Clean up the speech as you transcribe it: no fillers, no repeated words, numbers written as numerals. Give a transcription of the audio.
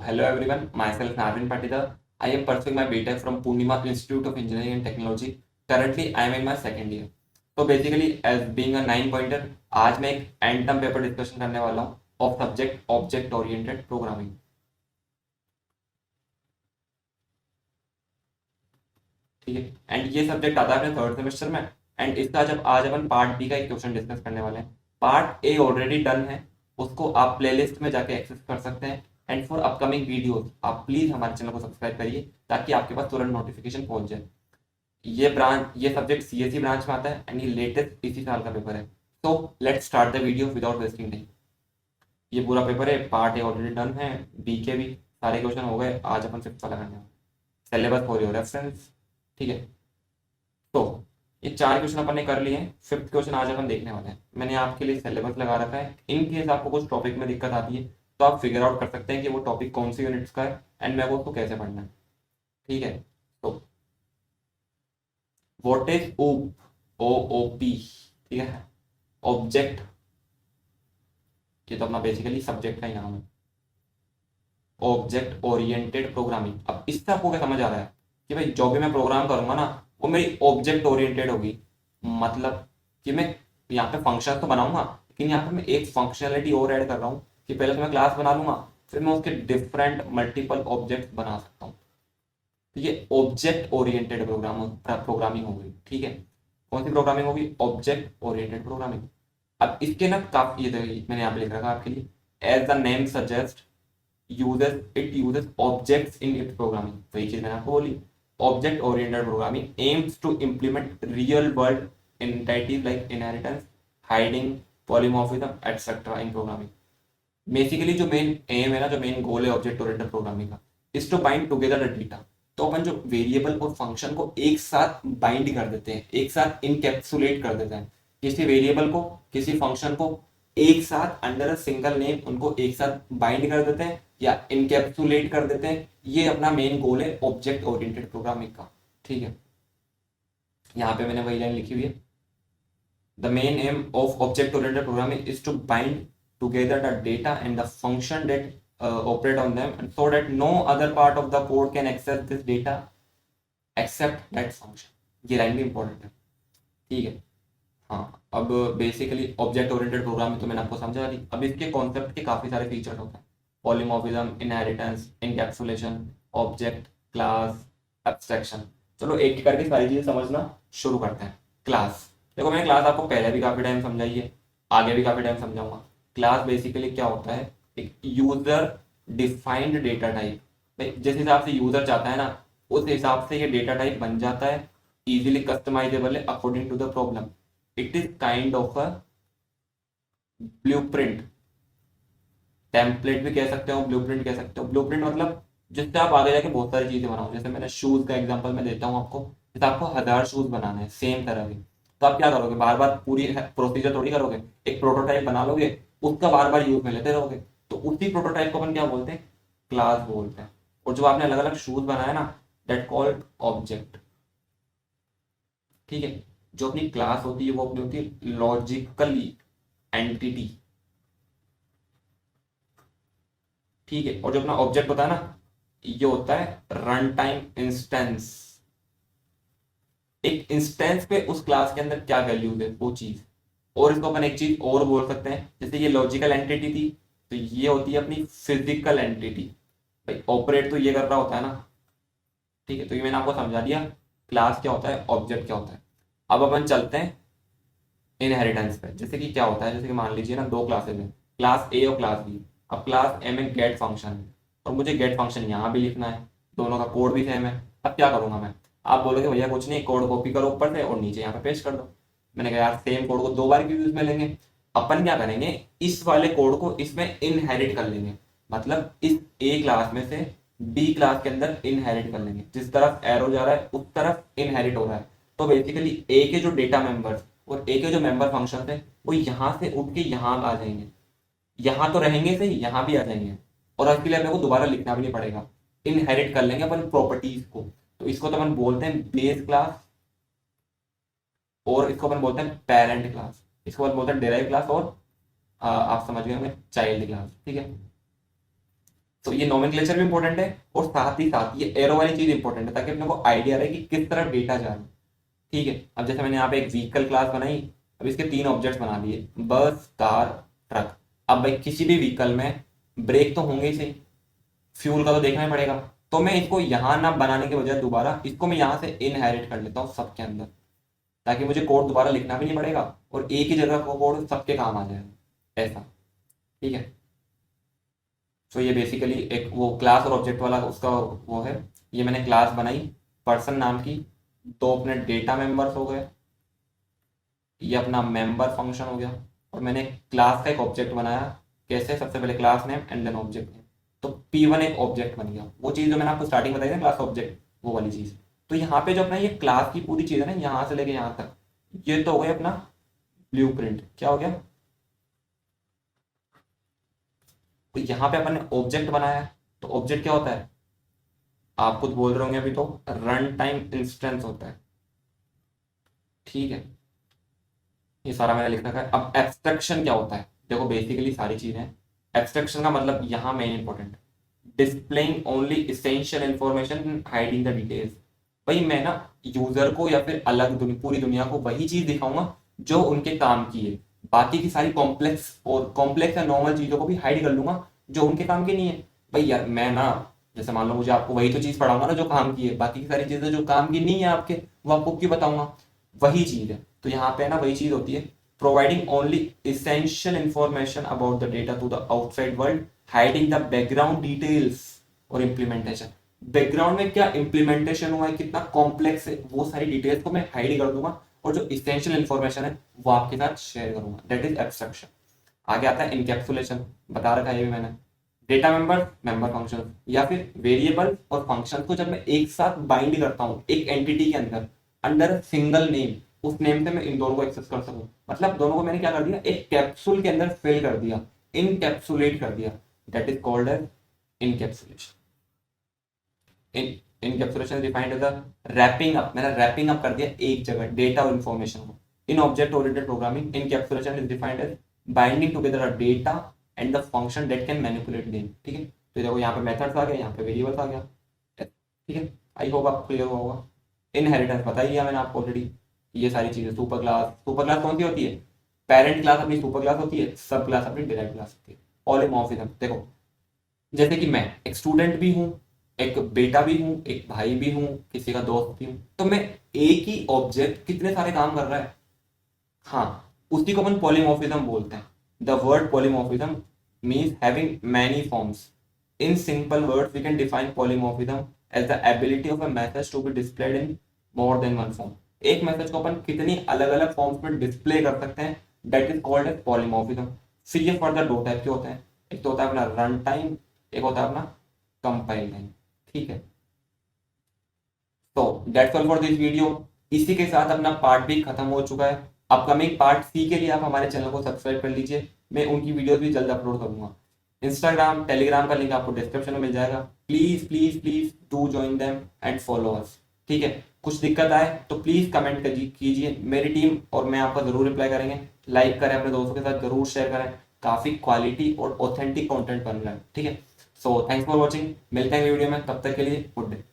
hello everyone, myself Narvin Patidar. I am pursuing my BTech from Purnima Institute of Engineering and Technology. Currently, I am in my second year. तो basically as being a 9 pointer आज मैं एक and term paper discussion करने वाला हूँ of subject object oriented programming. ठीक है, and ये सब्जेक्ट आता है अपने थर्ड सेमेस्टर में। एंड इसका जब आज अपन पार्ट बी का एक क्वेश्चन डिस्कस करने वाले हैं। पार्ट ए ऑलरेडी डन है, उसको आप प्लेलिस्ट में जाके एक्सेस कर सकते हैं। एंड फॉर अपकमिंग वीडियोस आप प्लीज हमारे चैनल को सब्सक्राइब करिए ताकि आपके पास तुरंत नोटिफिकेशन पहुंच जाए। ये सब्जेक्ट सीएसई ब्रांच में आता है एंड ये लेटेस्ट इसी साल का पेपर है। So let's start the video without wasting time. ये पूरा पेपर है, पार्ट ए ऑलरेडी डन है, बी के भी सारे क्वेश्चन हो गए। आज अपन फिफ्थ वाला करने वाले, सिलेबस फॉर योर रेफरेंस। ठीक है, तो ये चार क्वेश्चन अपन ने कर लिए हैं, फिफ्थ क्वेश्चन आज अपन देखने वाले हैं। मैंने आपके लिए सिलेबस लगा रखा है, इन केस आपको कुछ टॉपिक में दिक्कत आती है तो आप फिगर आउट कर सकते हैं कि वो टॉपिक कौन सी यूनिट्स का है एंड मेरे को उसको कैसे पढ़ना है। ठीक है, तो what is OOP, O O P, ठीक है, ऑब्जेक्ट। ये तो अपना बेसिकली सब्जेक्ट का ही नाम है, ऑब्जेक्ट ओरिएंटेड प्रोग्रामिंग। अब इससे आपको क्या समझ आ रहा है कि भाई जो भी मैं प्रोग्राम करूंगा ना वो मेरी ऑब्जेक्ट ओरिएंटेड होगी। मतलब कि मैं यहाँ पे फंक्शन तो बनाऊंगा, लेकिन यहाँ पे मैं एक फंक्शनलिटी और ऐड कर रहा हूँ कि पहले तो मैं क्लास बना लूंगा, फिर मैं उसके डिफरेंट मल्टीपल ऑब्जेक्ट बना सकता हूँ। तो ये ऑब्जेक्ट ओरिएंटेड प्रोग्रामिंग हो गई। ठीक है, कौन सी प्रोग्रामिंग होगी? Object oriented programming. अब इसके ना काफी ये देखिए, मैंने यहाँ पे लिख रखा आपके लिए, एज द नेम सजेस्ट uses objects in its programming। वही चीज मैंने आपको बोली, object oriented programming aims to implement real world entities like inheritance, hiding, polymorphism etcetera in programming. Basically जो मेन एम है ना, जो मेन गोल है ऑब्जेक्ट ओरिएंटेड प्रोग्रामिंग का, is to bind together the data. तो अपन जो वेरिएबल और फंक्शन को एक साथ बाइंड कर देते हैं, एक साथ इनकैप्सुलेट कर देते हैं, किसी वेरिएबल को किसी फंक्शन को एक साथ अंडर अ सिंगल नेम उनको एक साथ बाइंड कर देते हैं या इनकैप्सुलेट कर देते हैं। ये अपना मेन गोल है ऑब्जेक्ट ओरिएंटेड प्रोग्रामिंग का। ठीक है, यहाँ पे मैंने वही लाइन लिखी हुई है, the main aim of object oriented programming is to bind together the data and the function that operate on them and so that no other part of the code can access this data except that function। ये line भी important है। ठीक है, हाँ, अब basically object oriented programming तो मैंने आपको समझा दी। अब इसके कॉन्सेप्ट के काफी सारे फीचर्स होते हैं, polymorphism, inheritance, encapsulation, object, class, abstraction. चलो एक एक करके सारी चीजें समझना शुरू करते हैं। क्लास, देखो मैंने क्लास आपको पहले भी काफी टाइम समझाई है, आगे भी काफी टाइम समझाऊंगा। क्लास बेसिकली क्या होता है? एक यूजर डिफाइंड डेटा टाइप। भाई जिस हिसाब से यूजर चाहता है ना, उस हिसाब से ये डेटा टाइप बन जाता है, इजीली कस्टमाइजेबल है according to the problem. It is kind of a blueprint, template भी कह सकते हो, ब्लूप्रिंट कह सकते हो। ब्लूप्रिंट मतलब जिससे आप आगे जाके बहुत सारी चीजें बनाओ। जैसे मैंने शूज का एग्जांपल मैं देता हूँ आपको, जैसे आपको 1000 शूज बनाने हैं सेम तरह के, तो आप क्या करोगे? बार बार पूरी प्रोसीजर थोड़ी करोगे, एक प्रोटोटाइप बना लोगे, उसका बार बार यूज में लेते रहोगे। तो उसी प्रोटोटाइप को अपन क्या बोलते हैं? क्लास बोलते हैं। और जो आपने अलग अलग शूज बनाया ना, दैट कॉल्ड ऑब्जेक्ट। ठीक है, जो अपनी क्लास होती है वो अपनी होती है लॉजिकली एंटिटी। ठीक है, और जो अपना ऑब्जेक्ट होता है ना, ये होता है रन टाइम इंस्टेंस। एक इंस्टेंस पे उस क्लास के अंदर क्या वैल्यूज है वो चीज। और इसको अपन एक चीज और बोल सकते हैं, जैसे ये लॉजिकल एंटिटी थी, तो ये होती है अपनी फिजिकल एंटिटी। भाई ऑपरेट तो ये कर रहा होता है ना। ठीक है, तो ये मैंने आपको समझा दिया क्लास क्या होता है, ऑब्जेक्ट क्या होता है। अब अपन चलते हैं इनहेरिटेंस पे। जैसे कि क्या होता है, जैसे कि मान लीजिए ना दो क्लासेस हैं, क्लास ए और क्लास बी। अब क्लास ए में गेट फंक्शन है और मुझे गेट फंक्शन यहाँ भी लिखना है, दोनों का कोड भी सेम है। अब क्या करूंगा मैं? आप बोलोगे भैया कुछ नहीं, कोड कॉपी करो ऊपर से और नीचे यहाँ पे पेस्ट कर दो। मैंने कहा यार सेम कोड को दो बार क्यों यूज में लेंगे? अपन क्या करेंगे, इस वाले कोड को इसमें इनहेरिट कर लेंगे। मतलब इस ए क्लास में से बी क्लास के अंदर इनहेरिट कर लेंगे, जिस तरफ एरो जा रहा है उस तरफ इनहेरिट हो रहा है। तो बेसिकली ए के जो डेटा मेंबर्स और ए के जो मेंबर फंक्शन है वो यहाँ से उठ के यहाँ आ जाएंगे। यहाँ तो रहेंगे सही, यहाँ भी आ जाएंगे। और उसके लिए अपने को दोबारा लिखना भी नहीं पड़ेगा, इनहेरिट कर लेंगे अपन प्रॉपर्टीज को। तो इसको तो अपन बोलते हैं बेस क्लास, और इसको अपन बोलते हैं पेरेंट क्लास, इसको अपन बोलते हैं डेराइव क्लास, और आप समझ गए होंगे चाइल्ड क्लास। ठीक है, तो ये नोमेनक्लेचर भी इंपॉर्टेंट है और साथ ही साथ ये एरो वाली चीज इंपॉर्टेंट है ताकि अपने को आइडिया रहे कि किस तरफ डेटा जा रहा है। ठीक है, अब जैसे मैंने यहाँ पे एक व्हीकल क्लास बनाई, अब इसके 3 ऑब्जेक्ट्स बना दिए, बस, कार, ट्रक। अब भाई किसी भी व्हीकल में ब्रेक तो होंगे ही सही, फ्यूल का तो देखना ही पड़ेगा। तो मैं इसको यहाँ ना बनाने के बजाय दोबारा इसको मैं यहाँ से इनहेरिट कर लेता हूँ सबके अंदर, ताकि मुझे कोड दोबारा लिखना भी नहीं पड़ेगा और एक ही जगह का कोड सबके काम आ जाएगा ऐसा। ठीक है, तो ये बेसिकली एक वो क्लास और ऑब्जेक्ट वाला उसका वो है। ये मैंने क्लास बनाई पर्सन नाम की, दो अपने डेटा मेंबर्स हो गए, ये अपना मेंबर फंक्शन हो गया, और मैंने क्लास का एक ऑब्जेक्ट बनाया। कैसे? सबसे पहले class name and then object name. तो P1 एक ऑब्जेक्ट बन गया, वो चीज़ जो मैंने आपको स्टार्टिंग बताई ना क्लास ऑब्जेक्ट, वो वाली चीज़। तो यहाँ पे जो अपना ये क्लास की पूरी चीज़ है ना, यहाँ से लेके यहाँ तक, ये तो हो गया अपना ब्लूप्रिंट। क्या हो गया? तो यहाँ पे अपन ने ऑब्जेक्ट बनाया है, तो ऑब्जेक्ट क्या होता है? आप खुद बोल रहे होंगे अभी, तो रन टाइम इंस्टेंस होता है। ठीक है, ये सारा मैंने लिख रखा है। अब एब्स्ट्रक्शन क्या होता है? देखो बेसिकली सारी चीजें, एब्स्ट्रक्शन का मतलब यहाँ main important, displaying only essential information, hiding the details. भाई मैं ना यूजर को या फिर अलग पूरी दुनिया को वही चीज दिखाऊंगा जो उनके काम की है, बाकी की सारी कॉम्प्लेक्स या नॉर्मल चीजों को भी हाइड कर लूंगा जो उनके काम की नहीं है। भाई यार मैं ना, जैसे मान लो मुझे आपको वही तो चीज पढ़ाऊंगा ना जो काम की है, बाकी की सारी चीजें जो काम की नहीं है आपके, वो आपको क्यों बताऊंगा? वही चीज है। तो यहाँ पे ना वही चीज होती है, providing only essential information about the data to the outside world, hiding the background details और इम्प्लीमेंटेशन। बैकग्राउंड में क्या इम्प्लीमेंटेशन हुआ है, कितना कॉम्प्लेक्स है, वो सारी डिटेल्स को मैं हाइड कर दूंगा, और जो इसेंशियल इंफॉर्मेशन है वो आपके साथ शेयर करूंगा। That is abstraction. आगे आता है इनकैप्सुलेशन, बता रखा है ये भी मैंने। डेटा मेंबर, मेंबर फंक्शन या फिर वेरिएबल और फंक्शन को जब मैं एक साथ बाइंड करता हूँ एक एंटिटी के अंदर, अंडर सिंगल नेम, उस नेम से मैं इन दोनों को एक्सेस कर सकूं। मतलब दोनों को मैंने क्या कर दिया, एक कैप्सूल के अंदर फिल कर दिया, इनकैप्सुलेट कर दिया। That is called as encapsulation. Encapsulation defined as a wrapping up. मैंने रैपिंग अप कर दिया एक जगह डेटा और इंफॉर्मेशन को। In object oriented programming, encapsulation is defined as binding together a data and the function that can manipulate them. ठीक है, तो देखो यहाँ पे मेथड्स आ गए, यहाँ पे वेरिएबल्स आ गया। ठीक है, आई होप आपको क्लियर हुआ होगा। इनहेरिटेंस बता ही दिया मैंने आपको ऑलरेडी, ये सारी चीजें। सुपर क्लास कौन सी होती है? पेरेंट क्लास अपनी सुपर क्लास होती है, सब क्लास अपनी डिराइव्ड क्लास होती है। पॉलीमॉर्फिज्म देखो, जैसे कि मैं एक स्टूडेंट भी हूँ, एक बेटा भी हूँ, एक भाई भी हूँ, किसी का दोस्त भी हूँ, तो मैं एक ही ऑब्जेक्ट कितने सारे काम कर रहा है। हाँ, उसी को अपन पॉलीमॉर्फिज्म बोलते हैं। The word polymorphism means having many forms. In simple words we can define polymorphism as the ability of a message to be displayed in more than one form. एक मैसेज को अपन कितनी अलग अलग फॉर्म्स में display कर सकते हैं, that is called as polymorphism. फिर ये फर्दर दो टाइप के होते हैं, एक तो होता है अपना रन टाइम, एक होता है अपना कंपाइल टाइम। ठीक है, तो that's all for this video. इसी के साथ अपना पार्ट भी खत्म हो चुका है। अपकमिंग पार्ट सी के लिए आप हमारे चैनल को सब्सक्राइब कर लीजिए, मैं उनकी वीडियोस भी जल्द अपलोड करूंगा। इंस्टाग्राम टेलीग्राम का लिंक आपको डिस्क्रिप्शन में मिल जाएगा। Please please please do join them and follow us. ठीक है, कुछ दिक्कत आए तो प्लीज कमेंट कीजिए, मेरी टीम और मैं आपका जरूर रिप्लाई करेंगे। लाइक करें, अपने दोस्तों के साथ जरूर शेयर करें, काफी क्वालिटी और ऑथेंटिक कंटेंट बन रहा है। ठीक है, सो थैंक्स फॉर वॉचिंग, मिलते हैं वीडियो में, तब तक के लिए गुड डे।